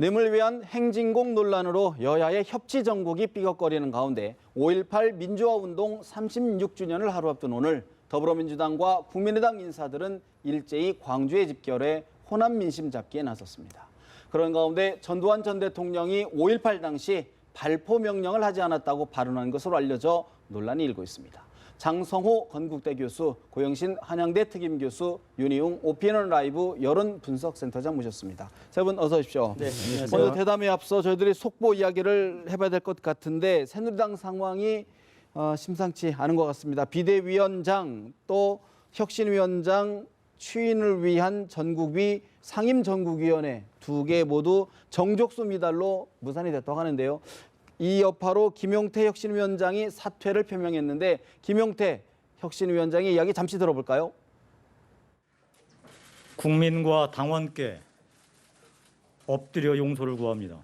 뇌물 위한 행진곡 논란으로 여야의 협치 정국이 삐걱거리는 가운데 5.18 민주화운동 36주년을 하루 앞둔 오늘 더불어민주당과 국민의당 인사들은 일제히 광주에 집결해 호남 민심 잡기에 나섰습니다. 그런 가운데 전두환 전 대통령이 5.18 당시 발포 명령을 하지 않았다고 발언한 것으로 알려져 논란이 일고 있습니다. 장성호 건국대 교수, 고영신 한양대 특임교수, 윤희웅 OPN 라이브 여론분석센터장 모셨습니다. 세 분 어서 오십시오. 네, 안녕하세요. 먼저 대담에 앞서 저희들이 속보 이야기를 해봐야 될 것 같은데 새누리당 상황이 심상치 않은 것 같습니다. 비대위원장 또 혁신위원장 추인을 위한 전국위 상임전국위원회 두 개 모두 정족수 미달로 무산이 됐다고 하는데요. 이 여파로 김용태 혁신위원장이 사퇴를 표명했는데 김용태 혁신위원장의 이야기 잠시 들어볼까요? 국민과 당원께 엎드려 용서를 구합니다.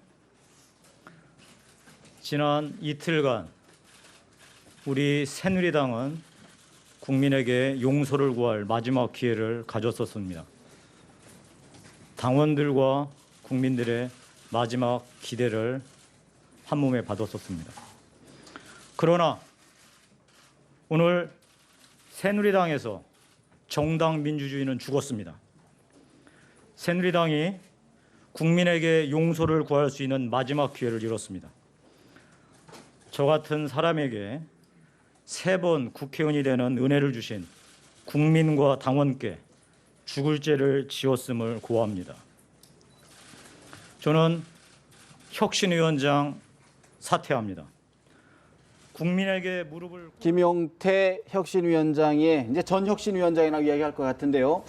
지난 이틀간 우리 새누리당은 국민에게 용서를 구할 마지막 기회를 가졌었습니다. 당원들과 국민들의 마지막 기대를 한 몸에 받았었습니다. 그러나 오늘 새누리당에서 정당 민주주의는 죽었습니다. 새누리당이 국민에게 용서를 구할 수 있는 마지막 기회를 잃었습니다. 저 같은 사람에게 3번 국회의원이 되는 은혜를 주신 국민과 당원께 죽을 죄를 지었음을 고합니다. 저는 혁신위원장 사퇴합니다. 국민에게 무릎을 김용태 혁신위원장의 이제 전 혁신위원장이라고 이야기할 것 같은데요.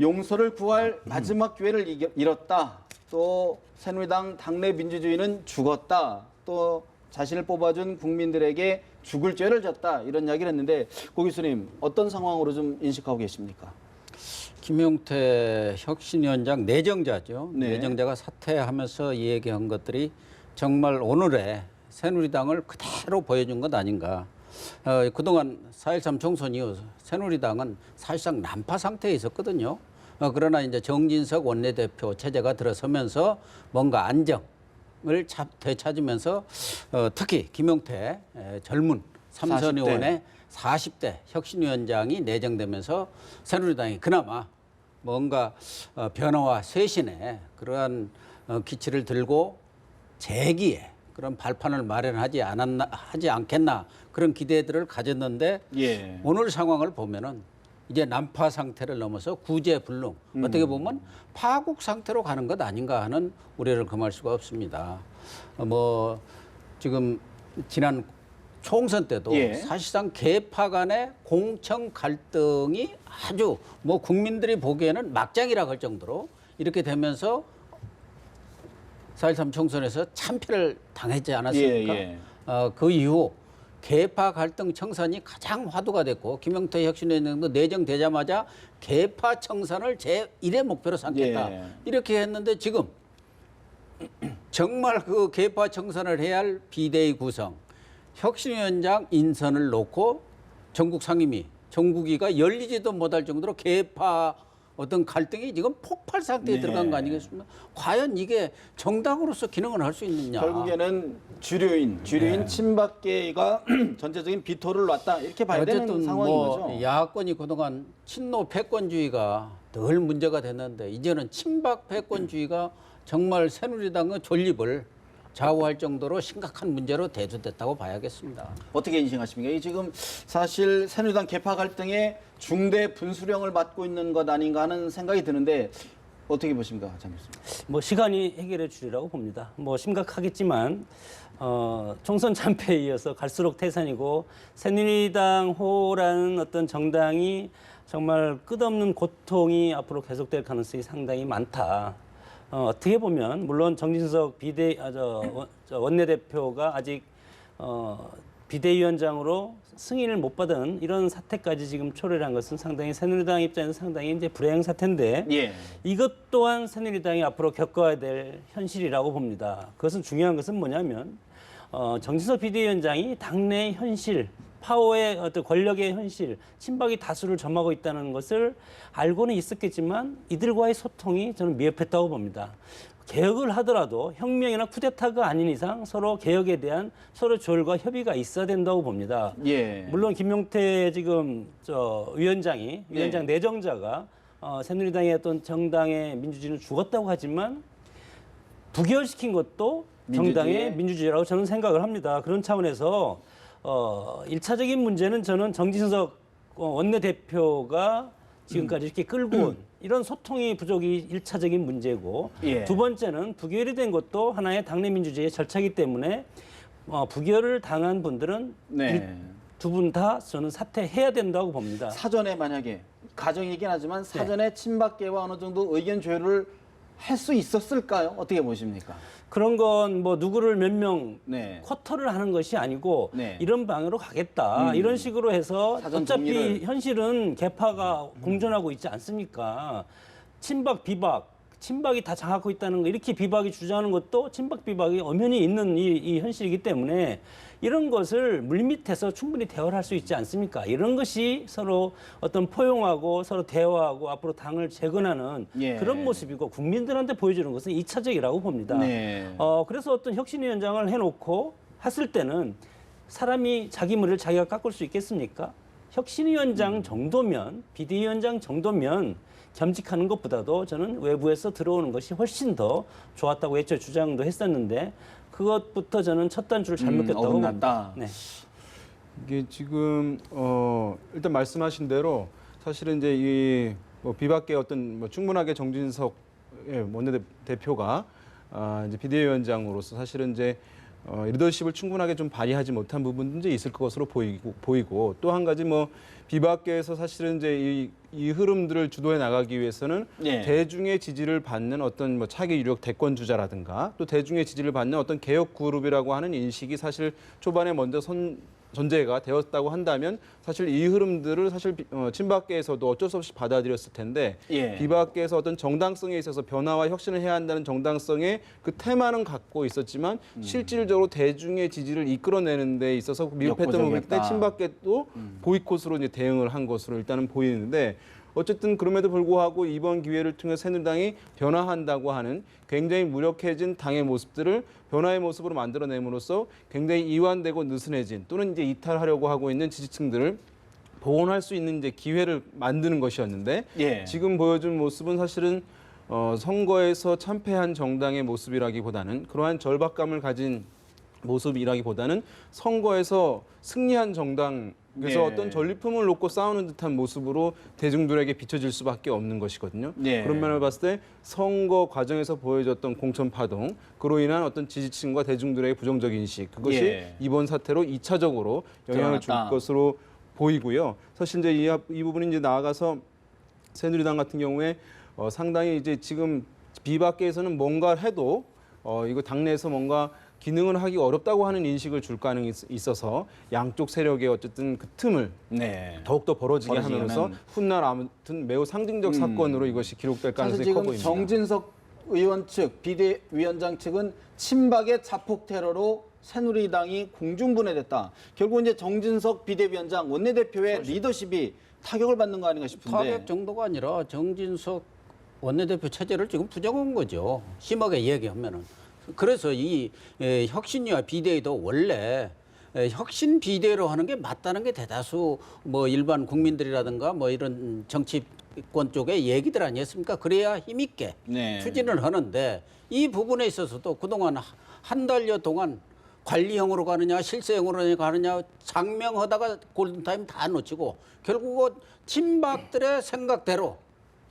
용서를 구할 마지막 기회를 잃었다. 또 새누리당 당내 민주주의는 죽었다. 또 자신을 뽑아준 국민들에게 죽을 죄를 졌다. 이런 이야기를 했는데 고 교수님 어떤 상황으로 좀 인식하고 계십니까? 김용태 혁신위원장 내정자죠. 네. 내정자가 사퇴하면서 얘기한 것들이 정말 오늘의 새누리당을 그대로 보여준 것 아닌가. 그동안 4.13 총선 이후 새누리당은 사실상 난파 상태에 있었거든요. 그러나 이제 정진석 원내대표 체제가 들어서면서 뭔가 안정을 되찾으면서 특히 김용태 젊은 삼선 의원의 40대 혁신위원장이 내정되면서 새누리당이 그나마 뭔가 변화와 쇄신의 그러한 기치를 들고 재기에 그런 발판을 마련하지 않겠나 그런 기대들을 가졌는데 예. 오늘 상황을 보면은 이제 난파 상태를 넘어서 구제불능 어떻게 보면 파국 상태로 가는 것 아닌가 하는 우려를 금할 수가 없습니다. 뭐 지금 지난 총선 때도 예. 사실상 계파 간의 공청 갈등이 아주 뭐 국민들이 보기에는 막장이라 할 정도로 이렇게 되면서 4.13 총선에서 참패를 당했지 않았습니까? 예. 그 이후 계파 갈등 청산이 가장 화두가 됐고 김용태 혁신위원장도 내정되자마자 계파 청산을 제1의 목표로 삼겠다. 예. 이렇게 했는데 지금 정말 그 계파 청산을 해야 할 비대위 구성, 혁신위원장 인선을 놓고 전국 상임위, 전국위가 열리지도 못할 정도로 계파 어떤 갈등이 지금 폭발 상태에 네. 들어간 거 아니겠습니까? 과연 이게 정당으로서 기능을 할 수 있느냐. 결국에는 주류인 네. 친박계가 전체적인 비토를 놨다 이렇게 봐야 되는 어쨌든 상황인 뭐 거죠. 야권이 그동안 친노 패권주의가 늘 문제가 됐는데 이제는 친박 패권주의가 정말 새누리당의 존립을 좌우할 정도로 심각한 문제로 대두됐다고 봐야겠습니다. 어떻게 인식하십니까? 이 지금 사실 새누리당 계파 갈등에 중대 분수령을 맡고 있는 것 아닌가 하는 생각이 드는데 어떻게 보십니까, 장 교수님? 뭐 시간이 해결해 주리라고 봅니다. 뭐 심각하겠지만 총선 참패에 이어서 갈수록 태산이고 새누리당 호라는 어떤 정당이 정말 끝없는 고통이 앞으로 계속될 가능성이 상당히 많다. 어떻게 보면 물론 정진석 원내대표가 아직 비대위원장으로 승인을 못 받은 이런 사태까지 지금 초래를 한 것은 상당히 새누리당 입장에서 상당히 이제 불행 사태인데 예. 이것 또한 새누리당이 앞으로 겪어야 될 현실이라고 봅니다. 그것은 중요한 것은 뭐냐면 정진석 비대위원장이 당내 현실, 파워의 어떤 권력의 현실, 친박이 다수를 점하고 있다는 것을 알고는 있었겠지만 이들과의 소통이 저는 미흡했다고 봅니다. 개혁을 하더라도 혁명이나 쿠데타가 아닌 이상 서로 개혁에 대한 서로 조율과 협의가 있어야 된다고 봅니다. 예. 물론 김용태 지금 위원장이 위원장 내정자가 새누리당의 어떤 정당의 민주주의는 죽었다고 하지만 부결시킨 것도 정당의 민주주의라고 저는 생각을 합니다. 그런 차원에서 1차적인 문제는 저는 정진석 원내대표가 지금까지 이렇게 끌고 온 이런 소통이 부족이 1차적인 문제고 예. 두 번째는 부결이 된 것도 하나의 당내 민주주의의 절차이기 때문에 부결을 당한 분들은 네. 두 분 다 저는 사퇴해야 된다고 봅니다. 사전에 만약에 가정이긴 하지만 네. 사전에 친박계와 어느 정도 의견 조율을 할 수 있었을까요? 어떻게 보십니까? 그런 건 뭐 누구를 몇 명 네. 쿼터를 하는 것이 아니고 네. 이런 방향으로 가겠다. 이런 식으로 해서 사전 어차피 동의를. 현실은 개파가 공존하고 있지 않습니까? 친박, 비박, 친박이 다 장악하고 있다는 거 이렇게 비박이 주장하는 것도 친박, 비박이 엄연히 있는 이 현실이기 때문에 이런 것을 물밑에서 충분히 대화를 할 수 있지 않습니까? 이런 것이 서로 어떤 포용하고 서로 대화하고 앞으로 당을 재건하는 예. 그런 모습이고 국민들한테 보여주는 것은 2차적이라고 봅니다. 네. 그래서 어떤 혁신위원장을 해놓고 했을 때는 사람이 자기 머리를 자기가 깎을 수 있겠습니까? 혁신위원장 정도면 비대위원장 정도면 겸직하는 것보다도 저는 외부에서 들어오는 것이 훨씬 더 좋았다고 애초에 주장도 했었는데 그것부터 저는 첫 단추를 잘못했다고 어긋났다. 봅니다. 네. 이게 지금 일단 말씀하신 대로 사실은 이제 이 비박계 어떤 충분하게 정진석 원내대표가 이제 비대위원장으로서 사실은 이제 리더십을 충분하게 좀 발휘하지 못한 부분도 이제 있을 것으로 보이고 또 한 가지 비박계에서 사실은 이제 이 흐름들을 주도해 나가기 위해서는 네. 대중의 지지를 받는 어떤 차기 유력 대권 주자라든가 또 대중의 지지를 받는 어떤 개혁 그룹이라고 하는 인식이 사실 초반에 먼저 전제가 되었다고 한다면 사실 이 흐름들을 사실 친박계에서도 어쩔 수 없이 받아들였을 텐데 예. 비박계에서 어떤 정당성에 있어서 변화와 혁신을 해야 한다는 정당성의 그 테마는 갖고 있었지만 실질적으로 대중의 지지를 이끌어내는 데 있어서 미흡했던 부분이 역부족이었다. 때 친박계도 보이콧으로 이제 대응을 한 것으로 일단은 보이는데 어쨌든 그럼에도 불구하고 이번 기회를 통해 새누리당이 변화한다고 하는 굉장히 무력해진 당의 모습들을 변화의 모습으로 만들어냄으로써 굉장히 이완되고 느슨해진 또는 이제 이탈하려고 하고 있는 지지층들을 복원할 수 있는 이제 기회를 만드는 것이었는데 예. 지금 보여준 모습은 사실은 선거에서 참패한 정당의 모습이라기보다는 그러한 절박감을 가진 모습이라기보다는 선거에서 승리한 정당 그래서 네. 어떤 전리품을 놓고 싸우는 듯한 모습으로 대중들에게 비춰질 수밖에 없는 것이거든요. 네. 그런 면을 봤을 때 선거 과정에서 보여줬던 공천 파동, 그로 인한 어떤 지지층과 대중들의 부정적 인식, 그것이 예. 이번 사태로 2차적으로 영향을 줄 드러났다. 것으로 보이고요. 사실 이제 이 부분이 이제 나아가서 새누리당 같은 경우에 상당히 이제 지금 비박계에서는 뭔가 해도 이거 당내에서 뭔가 기능을 하기 어렵다고 하는 인식을 줄 가능성이 있어서 양쪽 세력의 어쨌든 그 틈을 네. 더욱더 벌어지게 벌어지게 하면서 하는. 훗날 아무튼 매우 상징적 사건으로 이것이 기록될 사실 가능성이 커 지금 보입니다. 정진석 의원 측, 비대위원장 측은 친박의 자폭 테러로 새누리당이 공중분해됐다. 결국 이제 정진석 비대위원장 원내대표의 리더십이 타격을 받는 거 아닌가 싶은데. 타격 정도가 아니라 정진석 원내대표 체제를 지금 부정한 거죠. 심하게 얘기하면은. 그래서 이 혁신위와 비대위도 원래 혁신 비대위로 하는 게 맞다는 게 대다수 일반 국민들이라든가 이런 정치권 쪽의 얘기들 아니었습니까? 그래야 힘있게 네. 추진을 하는데 이 부분에 있어서도 그동안 한 달여 동안 관리형으로 가느냐 실세형으로 가느냐 장명하다가 골든타임 다 놓치고 결국은 친박들의 생각대로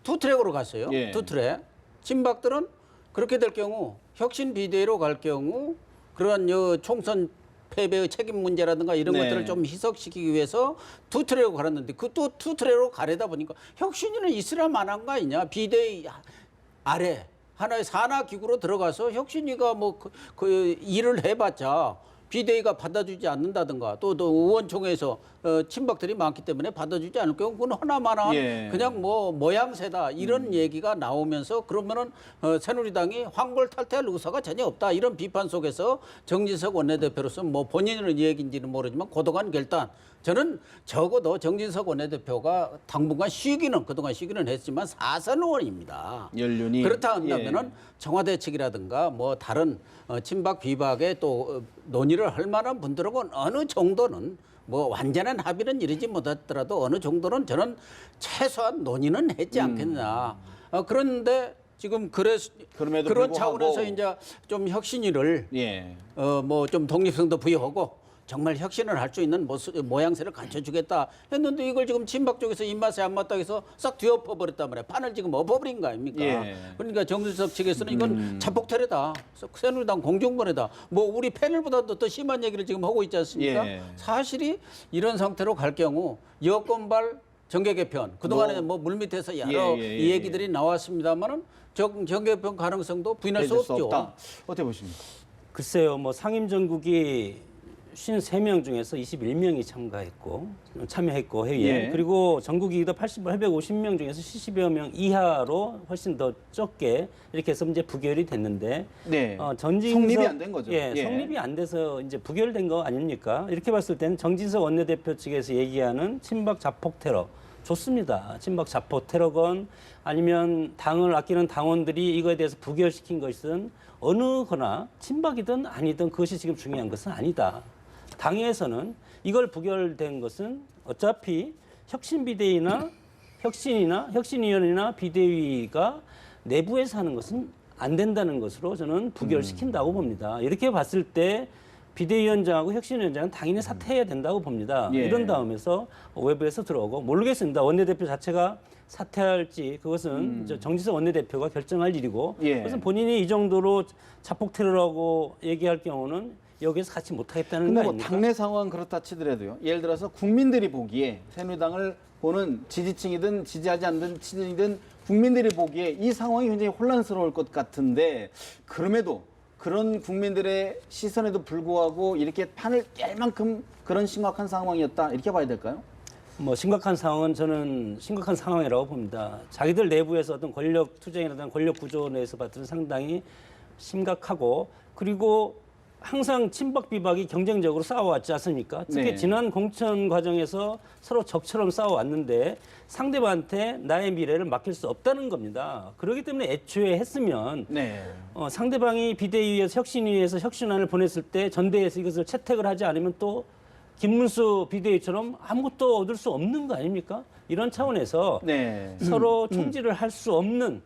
두 트랙으로 갔어요. 예. 두 트랙. 친박들은 그렇게 될 경우 혁신 비대위로 갈 경우 그런 총선 패배의 책임 문제라든가 이런 네. 것들을 좀 희석시키기 위해서 두 트랙으로 가렸는데 그 또 두 트랙으로 가려다 보니까 혁신위는 있으라 만한 거 아니냐. 비대위 아래 하나의 산하 기구로 들어가서 혁신위가 그 일을 해봤자 비대위가 받아주지 않는다든가 또 의원총회에서 친박들이 많기 때문에 받아주지 않을 경우 그건 하나마나 예. 그냥 뭐 모양새다 이런 얘기가 나오면서 그러면은 새누리당이 황골탈퇴할 의사가 전혀 없다 이런 비판 속에서 정진석 원내대표로서 뭐 본인의 얘기인지는 모르지만 고도한 결단 저는 적어도 정진석 원내대표가 당분간 그동안 쉬기는 했지만 사선 의원입니다. 연륜이 그렇다 한다면은 청와대 측이라든가 뭐 다른 친박 비박에 또 논의를 할 만한 분들하고는 어느 정도는 뭐 완전한 합의는 이르지 못했더라도 어느 정도는 저는 최소한 논의는 했지 않겠나. 그런데 지금 그럼에도 그런 불구하고 차원에서 이제 좀 혁신위를 예. 뭐 좀 독립성도 부여하고 정말 혁신을 할 수 있는 모양새를 갖춰주겠다 했는데 이걸 지금 친박 쪽에서 입맛에 안 맞다 해서 싹 뒤엎어버렸단 말이에요. 판을 지금 엎어버린 거 아닙니까? 예. 그러니까 정진석 측에서는 이건 자폭태래다. 새누리당 공중벌이다. 뭐 우리 패널보다도 더 심한 얘기를 지금 하고 있지 않습니까? 예. 사실이 이런 상태로 갈 경우 여권발 정계 개편 그동안에 뭐 물밑에서 여러 이 얘기들이 나왔습니다만은 정계 개편 가능성도 부인할 수 없죠. 없다. 어떻게 보십니까? 글쎄요, 뭐 상임 전국이 53명 중에서 21명이 참여했고 회의에 예. 그리고 전국이도 850명 중에서 70여 명 이하로 훨씬 더 적게 이렇게 해서 이제 부결이 됐는데 네. 전진석 성립이 안 된 거죠. 예, 예. 성립이 안 돼서 이제 부결된 거 아닙니까? 이렇게 봤을 때는 정진석 원내대표 측에서 얘기하는 친박 자폭 테러 좋습니다. 친박 자폭 테러건 아니면 당을 아끼는 당원들이 이거에 대해서 부결시킨 것은 어느 거나 친박이든 아니든 그것이 지금 중요한 것은 아니다. 당에서는 이걸 부결된 것은 어차피 혁신비대위나 혁신위원회나 비대위가 내부에서 하는 것은 안 된다는 것으로 저는 부결시킨다고 봅니다. 이렇게 봤을 때 비대위원장하고 혁신위원장은 당연히 사퇴해야 된다고 봅니다. 예. 이런 다음에서 외부에서 들어오고 모르겠습니다. 원내대표 자체가 사퇴할지 그것은 이제 정진석 원내대표가 결정할 일이고 예. 그것은 본인이 이 정도로 자폭 테러라고 얘기할 경우는 여기서 같이 못하겠다는 거 근데 뭐 아닙니까? 당내 상황 그렇다 치더라도요. 예를 들어서 국민들이 보기에 새누리당을 보는 지지층이든 지지하지 않는 층이든 국민들이 보기에 이 상황이 굉장히 혼란스러울 것 같은데 그럼에도 그런 국민들의 시선에도 불구하고 이렇게 판을 깰 만큼 그런 심각한 상황이었다 이렇게 봐야 될까요? 뭐 심각한 상황은 저는 심각한 상황이라고 봅니다. 자기들 내부에서 어떤 권력 투쟁이라든 권력 구조 내에서 봤을 때 상당히 심각하고 그리고 항상 친박 비박이 경쟁적으로 싸워왔지 않습니까? 특히 네. 지난 공천 과정에서 서로 적처럼 싸워왔는데 상대방한테 나의 미래를 맡길 수 없다는 겁니다. 그렇기 때문에 애초에 했으면 네. 상대방이 비대위에서 혁신위에서 혁신안을 보냈을 때 전대에서 이것을 채택을 하지 않으면 또 김문수 비대위처럼 아무것도 얻을 수 없는 거 아닙니까? 이런 차원에서 네. 서로 총질을 할 수 없는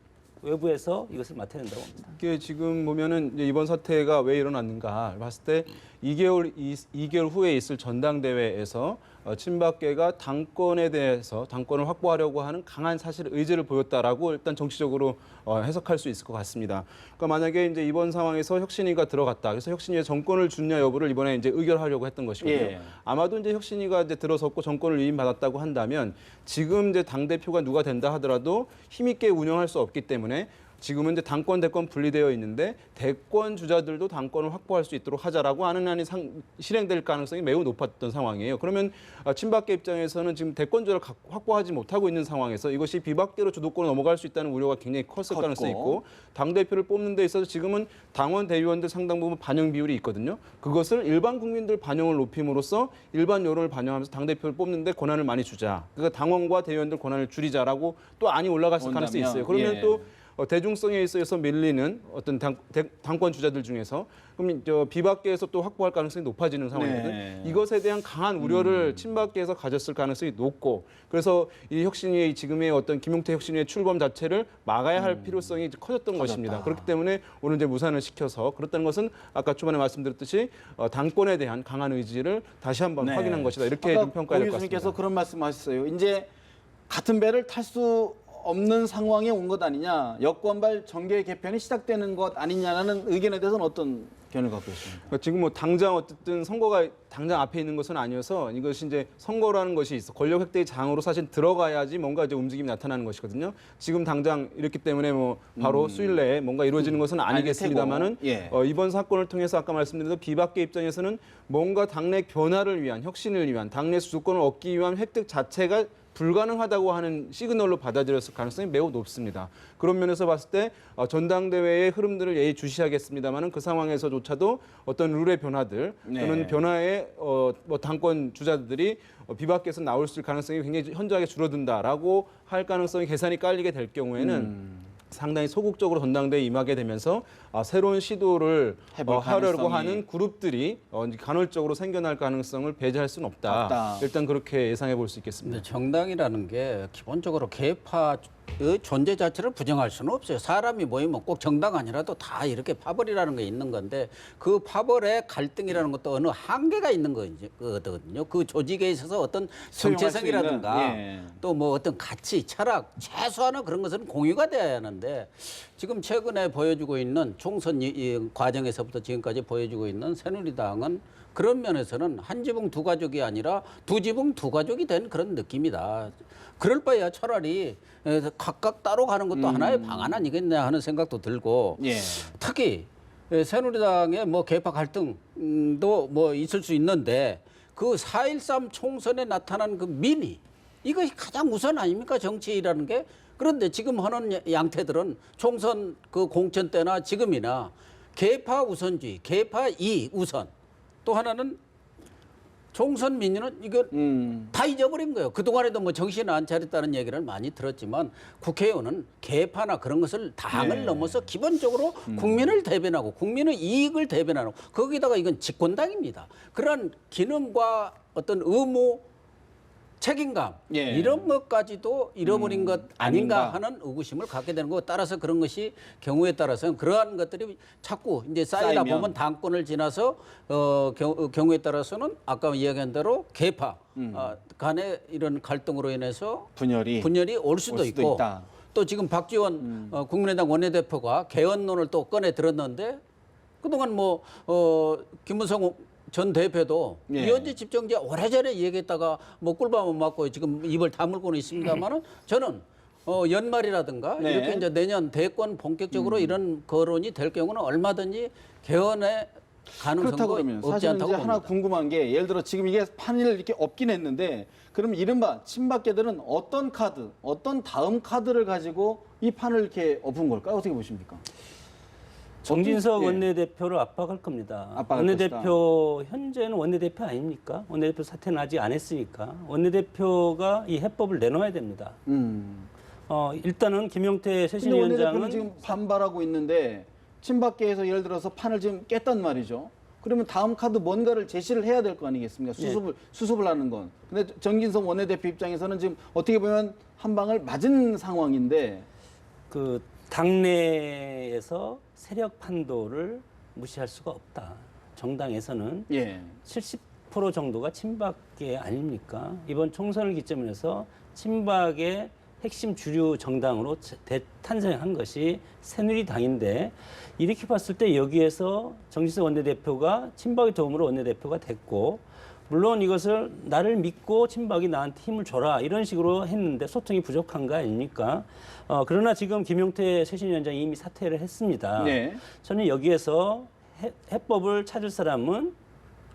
외부에서 이것을 맡아야 된다고 봅니다. 이게 지금 보면은 이제 이번 사태가 왜 일어났는가 봤을 때 2개월 후에 있을 전당대회에서 친박계가 당권에 대해서 당권을 확보하려고 하는 강한 사실 의지를 보였다라고 일단 정치적으로 해석할 수 있을 것 같습니다. 그러니까 만약에 이제 이번 상황에서 혁신위가 들어갔다. 그래서 혁신위에 정권을 주냐 여부를 이번에 이제 의결하려고 했던 것이거든요. 예. 아마도 이제 혁신위가 이제 들어섰고 정권을 위임받았다고 한다면 지금 이제 당 대표가 누가 된다 하더라도 힘있게 운영할 수 없기 때문에 지금은 이제 당권 대권 분리되어 있는데 대권 주자들도 당권을 확보할 수 있도록 하자라고 하는 안이 실행될 가능성이 매우 높았던 상황이에요. 그러면 친박계 입장에서는 지금 대권주를 확보하지 못하고 있는 상황에서 이것이 비박계로 주도권으로 넘어갈 수 있다는 우려가 굉장히 컸을 가능성이 있고 당 대표를 뽑는 데 있어서 지금은 당원 대의원들 상당 부분 반영 비율이 있거든요. 그것을 일반 국민들 반영을 높임으로써 일반 여론을 반영하면서 당 대표를 뽑는데 권한을 많이 주자. 그러니까 당원과 대의원들 권한을 줄이자라고 또 안이 올라갔을 가능성이 있어요. 그러면 예. 또 대중성에 있어서 밀리는 어떤 당권 주자들 중에서 그럼 비박계에서 또 확보할 가능성이 높아지는 상황이거든요. 네. 이것에 대한 강한 우려를 친박계에서 가졌을 가능성이 높고 그래서 이 혁신위의 지금의 어떤 김용태 혁신위의 출범 자체를 막아야 할 필요성이 커졌던 것입니다. 그렇기 때문에 오늘 이제 무산을 시켜서 그렇다는 것은 아까 초반에 말씀드렸듯이 당권에 대한 강한 의지를 다시 한번 네. 확인한 것이다. 이렇게 좀 평가해야 될 것 같습니다. 교수님께서 그런 말씀하셨어요. 이제 같은 배를 탈 수 없는 상황에 온 것 아니냐, 여권발 정계 개편이 시작되는 것 아니냐라는 의견에 대해서는 어떤 견을 갖고 있습니다. 그러니까 지금 뭐 당장 어쨌든 선거가 당장 앞에 있는 것은 아니어서 이것이 이제 선거라는 것이 있어 권력 획득의 장으로 사실 들어가야지 뭔가 이제 움직임이 나타나는 것이거든요. 지금 당장 이렇기 때문에 뭐 바로 수일 내에 뭔가 이루어지는 것은 아니겠습니다만은 예. 이번 사건을 통해서 아까 말씀드린 대로 비박계 입장에서는 뭔가 당내 변화를 위한 혁신을 위한 당내 주도권을 얻기 위한 획득 자체가 불가능하다고 하는 시그널로 받아들였을 가능성이 매우 높습니다. 그런 면에서 봤을 때 전당대회의 흐름들을 예의주시하겠습니다만은 그 상황에서조차도 어떤 룰의 변화들 또는 네. 변화의 뭐 당권 주자들이 비박계에서 나올 수 있을 가능성이 굉장히 현저하게 줄어든다라고 할 가능성이 계산이 깔리게 될 경우에는 상당히 소극적으로 전당대회에 임하게 되면서 새로운 시도를 해볼 하려고 가능성이. 하는 그룹들이 간헐적으로 생겨날 가능성을 배제할 수는 없다. 일단 그렇게 예상해 볼 수 있겠습니다. 근데 정당이라는 게 기본적으로 계파의 존재 자체를 부정할 수는 없어요. 사람이 모이면 꼭 정당 아니라도 다 이렇게 파벌이라는 게 있는 건데 그 파벌의 갈등이라는 것도 어느 한계가 있는 거거든요. 그 조직에 있어서 어떤 수용할 수 정체성이라든가 있는, 예. 또 뭐 어떤 가치, 철학, 최소한은 그런 것은 공유가 돼야 하는데 지금 최근에 보여주고 있는 총선 이 과정에서부터 지금까지 보여주고 있는 새누리당은 그런 면에서는 한 지붕 두 가족이 아니라 두 지붕 두 가족이 된 그런 느낌이다. 그럴 바에야 차라리 각각 따로 가는 것도 하나의 방안 아니겠냐 하는 생각도 들고 예. 특히 새누리당의 뭐 계파 갈등도 뭐 있을 수 있는데 그 4.13 총선에 나타난 그 민의 이것이 가장 우선 아닙니까 정치라는 게. 그런데 지금 하는 양태들은 총선 그 공천 때나 지금이나 계파 우선주의, 계파 이 우선. 또 하나는 총선 민주는 이거 다 잊어버린 거예요. 그동안에도 뭐 정신 안 차렸다는 얘기를 많이 들었지만 국회의원은 계파나 그런 것을 당을 네. 넘어서 기본적으로 국민을 대변하고 국민의 이익을 대변하고 거기다가 이건 집권당입니다. 그런 기능과 어떤 의무 책임감 예. 이런 것까지도 잃어버린 것 아닌가 하는 의구심을 갖게 되는 거. 따라서 그런 것이 경우에 따라서는 그러한 것들이 자꾸 이제 쌓이다 쌓이면. 보면 당권을 지나서 경우에 따라서는 아까 이야기한 대로 계파 간의 이런 갈등으로 인해서 분열이 올 수도 있고 있다. 또 지금 박지원 국민의당 원내대표가 개헌론을 또 꺼내 들었는데 그동안 뭐 김무성 전 대표도 예. 이현재 집정제 오래전에 얘기했다가 뭐 꿀밤을 맞고 지금 입을 다물고는 있습니다만은 저는 연말이라든가 네. 이렇게 이제 내년 대권 본격적으로 이런 거론이 될 경우는 얼마든지 개헌의 그렇다고 가능성도 그러면 없지 사실은 않다고 이제 하나 봅니다. 궁금한 게 예를 들어 지금 이게 판을 이렇게 없긴 했는데 그럼 이른바 친박계들은 어떤 카드, 어떤 다음 카드를 가지고 이 판을 이렇게 엎은 걸까요? 어떻게 보십니까? 정진석 예. 원내대표를 압박할 겁니다. 압박할 원내대표 현재는 원내대표 아닙니까? 원내대표 사퇴는 아직 안 했으니까 원내대표가 이 해법을 내놓아야 됩니다. 일단은 김용태 근데 쇄신위원장은 원내대표는 지금 반발하고 있는데 친박계에서 예를 들어서 판을 지금 깼단 말이죠. 그러면 다음 카드 뭔가를 제시를 해야 될 거 아니겠습니까? 수습을 하는 건. 근데 정진석 원내대표 입장에서는 지금 어떻게 보면 한 방을 맞은 상황인데 그 당내에서 세력 판도를 무시할 수가 없다. 정당에서는 예. 70% 정도가 친박계 아닙니까? 이번 총선을 기점으로 해서 친박의 핵심 주류 정당으로 탄생한 것이 새누리당인데 이렇게 봤을 때 여기에서 정진석 원내대표가 친박의 도움으로 원내대표가 됐고 물론 이것을 나를 믿고 친박이 나한테 힘을 줘라 이런 식으로 했는데 소통이 부족한 거 아닙니까? 그러나 지금 김용태 쇄신위원장이 이미 사퇴를 했습니다. 네. 저는 여기에서 해법을 찾을 사람은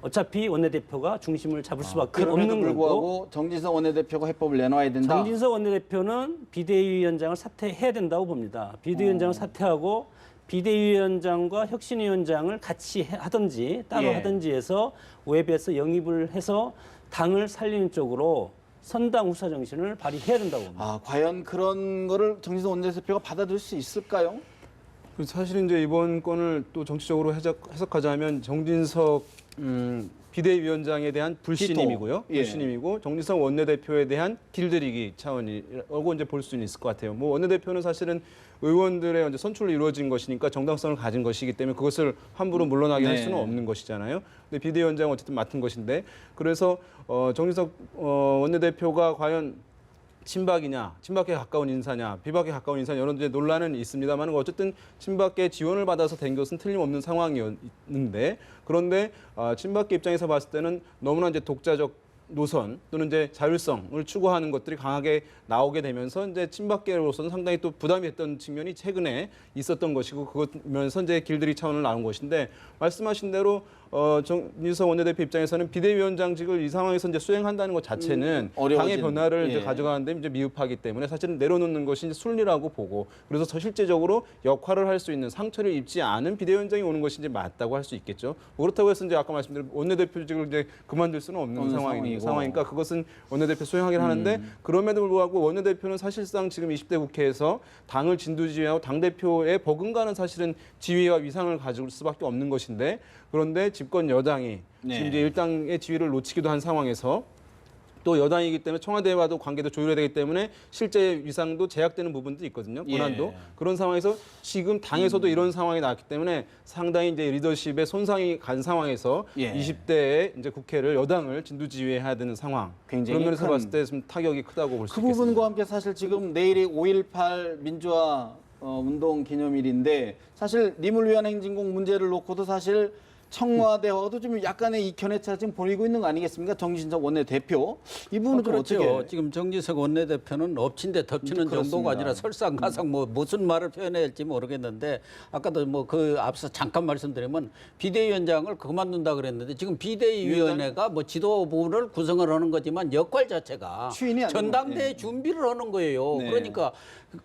어차피 원내대표가 중심을 잡을 수밖에 그럼에도 없는 거고 불구하고 정진석 원내대표가 해법을 내놔야 된다. 정진석 원내대표는 비대위원장을 사퇴해야 된다고 봅니다. 비대위원장을 사퇴하고 비대위원장과 혁신위원장을 같이 하든지 따로 예. 하든지 해서 웹에서 영입을 해서 당을 살리는 쪽으로 선당 후사 정신을 발휘해야 된다고 봅니다. 과연 그런 거를 정진석 원내대표가 받아들일 수 있을까요? 사실 이제 이번 건을 또 정치적으로 해석하자면 정진석 비대위원장에 대한 불신임이고요. 예. 불신임이고 정진석 원내대표에 대한 길들이기 차원이라고 이제 볼 수는 있을 것 같아요. 뭐 원내대표는 사실은 의원들의 이제 선출로 이루어진 것이니까 정당성을 가진 것이기 때문에 그것을 함부로 물러나게 할 네. 수는 없는 것이잖아요. 근데 비대위원장은 어쨌든 맡은 것인데 그래서 정진석 원내대표가 과연 친박이냐, 친박에 가까운 인사냐, 비박에 가까운 인사냐 이런 이제 논란은 있습니다만 어쨌든 친박계 지원을 받아서 된 것은 틀림없는 상황이었는데 그런데 친박계 입장에서 봤을 때는 너무나 이제 독자적 노선 또는 이제 자율성을 추구하는 것들이 강하게 나오게 되면서 이제 친박계로서는 상당히 또 부담이 됐던 측면이 최근에 있었던 것이고 그것면서 이제 길들이 차원을 나온 것인데 말씀하신 대로 정진석 원내대표 입장에서는 비대위원장직을 이 상황에서 이제 수행한다는 것 자체는 당의 변화를 이제 가져가는데 이제 미흡하기 때문에 사실은 내려놓는 것이 이제 순리라고 보고 그래서 실제적으로 역할을 할 수 있는 상처를 입지 않은 비대위원장이 오는 것이 이제 맞다고 할 수 있겠죠. 그렇다고 해서 이제 아까 말씀드린 원내대표직을 이제 그만둘 수는 없는 상황이니까 그것은 원내대표 수행하긴 하는데 그럼에도 불구하고 원내대표는 사실상 지금 20대 국회에서 당을 진두지휘하고 당대표의 버금가는 사실은 지위와 위상을 가질 수밖에 없는 것인데 그런데 집권 여당이 지금 이제 일당의 지위를 놓치기도 한 상황에서 또 여당이기 때문에 청와대와도 관계도 조율해야 되기 때문에 실제 위상도 제약되는 부분도 있거든요. 권한도. 그런 상황에서 지금 당에서도 이런 상황이 나왔기 때문에 상당히 이제 리더십에 손상이 간 상황에서 20대의 이제 국회를 여당을 진두지휘해야 되는 상황. 굉장히 그런 면에서 봤을 때 좀 타격이 크다고 볼 수 그 있겠습니다. 부분과 함께 사실 지금 내일이 5.18 민주화 운동 기념일인데 사실 님을 위한 행진곡 문제를 놓고도 사실 청와대와도 좀 약간의 이견의 차 지금 보이고 있는 거 아니겠습니까? 정진석 원내대표. 이 부분은 좀 그렇죠. 어떻게? 지금 정진석 원내대표는 엎친 데 덮치는 그렇습니다. 정도가 아니라 설상가상 뭐 무슨 말을 표현해야 할지 모르겠는데 아까도 뭐 그 앞서 잠깐 말씀드리면 비대위원장을 그만둔다 그랬는데 지금 비대위원회가 뭐 지도부를 구성을 하는 거지만 역할 자체가 추인이 안 전당대회 준비를 하는 거예요. 네. 그러니까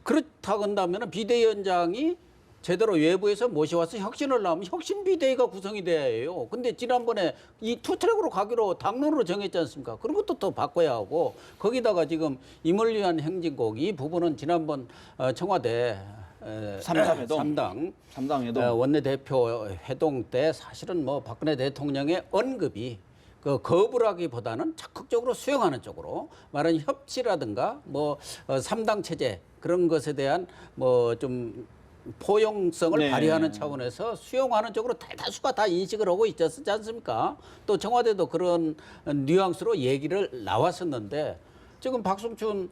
그렇다고 한다면 비대위원장이 제대로 외부에서 모셔와서 혁신을 하면 혁신 비대위가 구성이 돼야 해요. 근데 지난번에 이 투트랙으로 가기로 당론으로 정했지 않습니까? 그런 것도 또 바꿔야 하고 거기다가 지금 임을 위한 행진곡 이 부분은 지난번 청와대 삼당 회동. 원내대표 회동 때 사실은 뭐 박근혜 대통령의 언급이 그 거부라기보다는 적극적으로 수용하는 쪽으로 말하는 협치라든가 뭐 삼당 체제 그런 것에 대한 뭐좀 포용성을 발휘하는 차원에서 수용하는 쪽으로 대다수가 다 인식을 하고 있지 않습니까? 또 청와대도 그런 뉘앙스로 얘기를 나왔었는데 지금 박승춘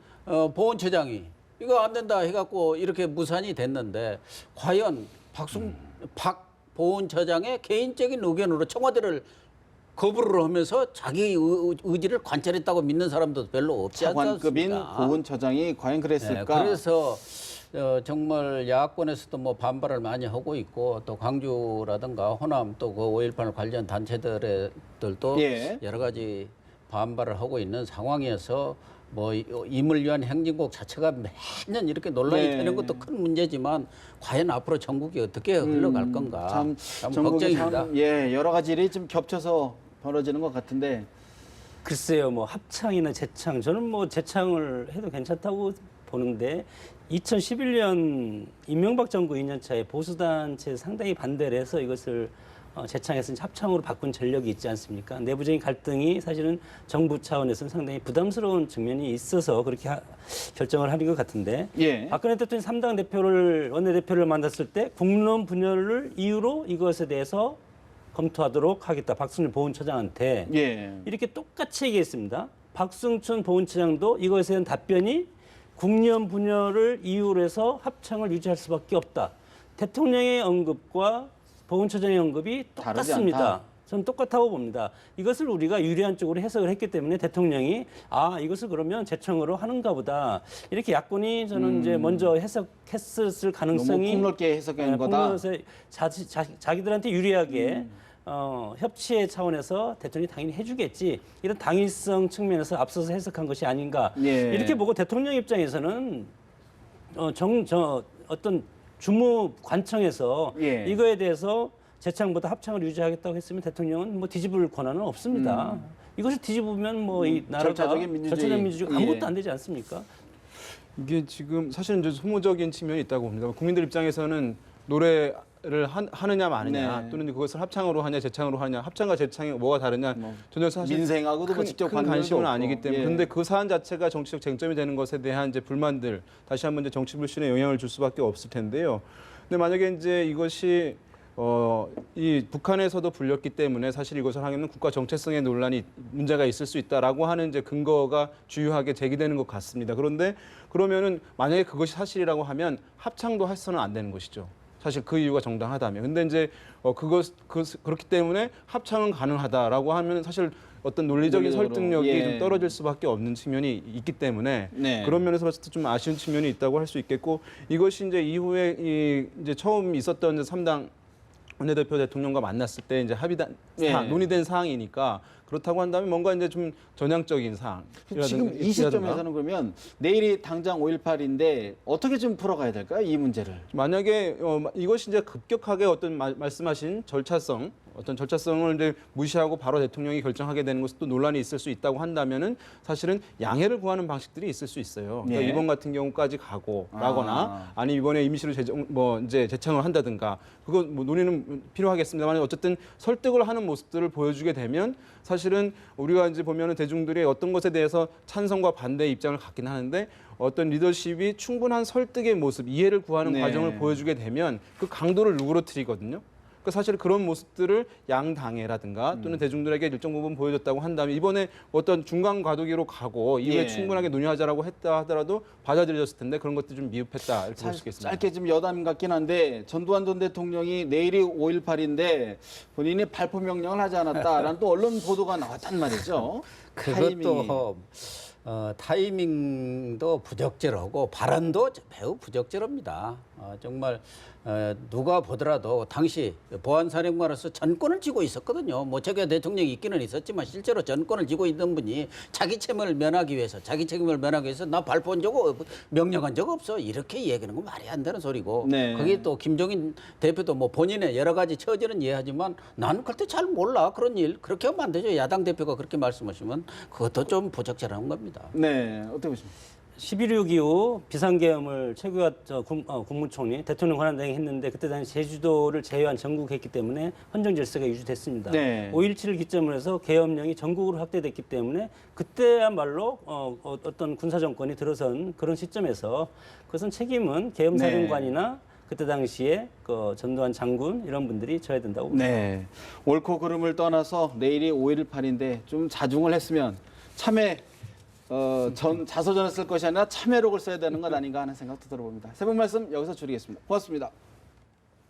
보훈처장이 이거 안 된다 해갖고 이렇게 무산이 됐는데 과연 박 보훈처장의 개인적인 의견으로 청와대를 거부를 하면서 자기 의지를 관철했다고 믿는 사람도 별로 없지 않습니까? 차관급인 보훈처장이 과연 그랬을까? 네, 그래서 정말 야권에서도 뭐 반발을 많이 하고 있고 또 광주라든가 호남 또 그 5.18 관련 단체들도 여러 가지 반발을 하고 있는 상황이어서 뭐 임을 위한 행진곡 자체가 매년 이렇게 논란이 되는 것도 큰 문제지만 과연 앞으로 전국이 어떻게 흘러갈 건가 참 걱정입니다. 여러 가지 일이 좀 겹쳐서 벌어지는 것 같은데 글쎄요, 뭐 합창이나 재창, 저는 뭐 재창을 해도 괜찮다고 보는데 2011년 이명박 정부 2년 차에 보수단체 상당히 반대를 해서 이것을 재창에서 합창으로 바꾼 전력이 있지 않습니까? 내부적인 갈등이 사실은 정부 차원에서는 상당히 부담스러운 측면이 있어서 그렇게 결정을 하는 것 같은데 박근혜 대통령이 3당 원내대표를 만났을 때 국론 분열을 이유로 이것에 대해서 검토하도록 하겠다. 박승춘 보훈처장한테 이렇게 똑같이 얘기했습니다. 박승춘 보훈처장도 이것에 대한 답변이 국련 분열을 이유로 해서 합창을 유지할 수밖에 없다. 대통령의 언급과 보훈처장의 언급이 똑같습니다. 저는 똑같다고 봅니다. 이것을 우리가 유리한 쪽으로 해석을 했기 때문에 대통령이 이것을 그러면 재청으로 하는가 보다. 이렇게 야권이 저는 이제 먼저 해석했을 가능성이 너무 폭넓게 해석한 거다. 자기들한테 유리하게 협치의 차원에서 대통령이 당연히 해주겠지. 이런 당위성 측면에서 앞서서 해석한 것이 아닌가. 이렇게 보고 대통령 입장에서는 어떤 주무 관청에서 이거에 대해서 재창보다 합창을 유지하겠다고 했으면 대통령은 뭐 뒤집을 권한은 없습니다. 이것을 뒤집으면 뭐 이 나라가 절차적인 민주주의 아무것도 안 되지 않습니까? 이게 지금 사실은 이제 소모적인 측면이 있다고 봅니다. 국민들 입장에서는 노래를 하느냐 마느냐 또는 그것을 합창으로 하냐 재창으로 하냐 합창과 재창이 뭐가 다르냐 전혀 사실 민생하고도 큰, 직접 큰 관심은 없고. 아니기 때문에 그런데 그 사안 자체가 정치적 쟁점이 되는 것에 대한 이제 불만들 다시 한번 이제 정치 불신에 영향을 줄 수밖에 없을 텐데요. 근데 만약에 이제 이것이 이 북한에서도 불렸기 때문에 사실 이것을 하면 국가 정체성의 논란이 문제가 있을 수 있다라고 하는 이제 근거가 주요하게 제기되는 것 같습니다. 그런데 그러면은 만약에 그것이 사실이라고 하면 합창도 해서는 안 되는 것이죠. 사실 그 이유가 정당하다면. 근데 이제 그렇기 때문에 합창은 가능하다라고 하면 사실 어떤 논리적인 논리적으로, 설득력이 예. 좀 떨어질 수밖에 없는 측면이 있기 때문에 네. 그런 면에서 봤을 때 좀 아쉬운 측면이 있다고 할 수 있겠고 이것이 이제 이후에 이제 처음 있었던 이제 3당 원내대표 대통령과 만났을 때 이제 합의된 사항, 예. 논의된 사항이니까 그렇다고 한다면 뭔가 이제 좀 전향적인 사항. 지금 이 시점에서는 그러면 내일이 당장 5.18인데 어떻게 좀 풀어가야 될까요? 이 문제를. 만약에 이것이 이제 급격하게 어떤 말씀하신 어떤 절차성을 이제 무시하고 바로 대통령이 결정하게 되는 것도 논란이 있을 수 있다고 한다면은 사실은 양해를 구하는 방식들이 있을 수 있어요. 그러니까 예. 이번 같은 경우까지 가거나 아니 이번에 임시로 이제 재청을 한다든가 그거 뭐 논의는 필요하겠습니다만 어쨌든 설득을 하는 모습들을 보여주게 되면 사실은 우리가 이제 보면은 대중들이 어떤 것에 대해서 찬성과 반대의 입장을 갖긴 하는데 어떤 리더십이 충분한 설득의 모습, 이해를 구하는 네. 과정을 보여주게 되면 그 강도를 누그러뜨리거든요. 그러니까 사실 그런 모습들을 양당회라든가 또는 대중들에게 일정 부분 보여줬다고 한다면 이번에 어떤 중간 과도기로 가고 이후에 예. 충분하게 논의하자라고 했다 하더라도 받아들여졌을 텐데 그런 것들이 좀 미흡했다 이렇게 볼 수 있겠습니다. 짧게 좀 여담 같긴 한데 전두환 전 대통령이 내일이 5.18인데 본인이 발포 명령을 하지 않았다라는 또 언론 보도가 나왔단 말이죠. 타이밍이. 그것도 타이밍도 부적절하고 발언도 매우 부적절합니다. 정말 누가 보더라도 당시 보안사령관으로서 전권을 쥐고 있었거든요. 뭐 제가 대통령이 있기는 있었지만 실제로 전권을 쥐고 있던 분이 자기 책임을 면하기 위해서 나 발포한 적 명령한 적 없어 이렇게 얘기하는 건 말이 안 되는 소리고 네. 거기 또 김종인 대표도 뭐 본인의 여러 가지 처지는 이해하지만 나는 그때 잘 몰라 그런 일 그렇게 하면 안 되죠. 야당 대표가 그렇게 말씀하시면 그것도 좀 부적절한 겁니다. 네, 어떻게 보십니까? 11.6 이후 비상계엄을 최규하 국무총리 대통령 권한대행이 했는데 그때 당시 제주도를 제외한 전국했기 때문에 헌정 질서가 유지됐습니다. 네. 5.17을 기점으로 해서 계엄령이 전국으로 확대됐기 때문에 그때야말로 어떤 군사 정권이 들어선 그런 시점에서 그것은 책임은 계엄사령관이나 그때 당시에 그 전두환 장군 이런 분들이 져야 된다고 봅니다. 네, 옳고 그름을 떠나서 내일이 5.18인데 좀 자중을 했으면 참회 자서전을 쓸 것이 아니라 참회록을 써야 되는 것 아닌가 하는 생각도 들어봅니다. 세 분 말씀 여기서 줄이겠습니다. 고맙습니다.